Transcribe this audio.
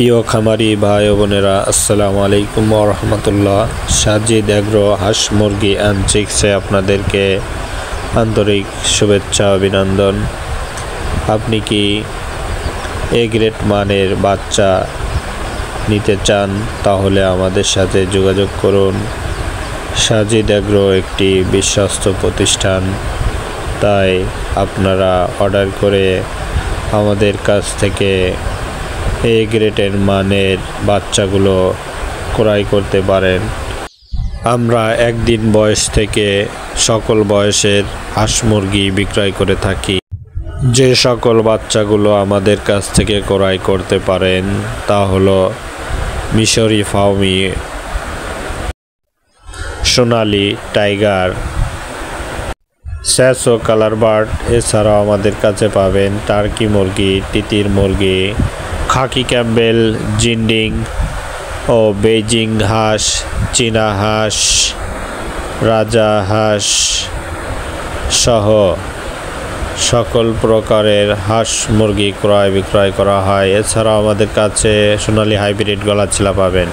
প্রিয় খামারি ভাই ও বোনেরা, আসসালামু আলাইকুম ওয়া রাহমাতুল্লাহ। সাজিদ এগ্রো হাঁস মুরগি অ্যান্ড চিক্সে আপনাদেরকে আন্তরিক শুভেচ্ছা অভিনন্দন। আপনি কি এ গ্রেড মানের বাচ্চা নিতে চান? তাহলে আমাদের সাথে যোগাযোগ করুন। সাজিদ এগ্রো একটি বিশ্বস্ত প্রতিষ্ঠান, তাই আপনারা অর্ডার করে আমাদের কাছ থেকে এ গ্রেডের মানের বাচ্চাগুলো ক্রয় করতে পারেন। আমরা একদিন বয়স থেকে সকল বয়সের হাঁস মুরগি বিক্রয় করে থাকি। যে সকল বাচ্চাগুলো আমাদের কাছ থেকে ক্রয় করতে পারেন তা হলো মিশরি ফাউমি, সোনালি টাইগার, স্যাসো কালার বার্ড। এছাড়াও আমাদের কাছে পাবেন টার্কি মুরগি, তিতির মুরগি, খাকি ক্যাম্বেল, জিন্ডিং ও বেইজিং হাঁস, চীনা হাঁস, রাজা হাঁস সহ সকল প্রকারের হাঁস মুরগি ক্রয় বিক্রয় করা হয়। এছাড়াও আমাদের কাছে সোনালি হাইব্রিড গলাচিলা পাবেন।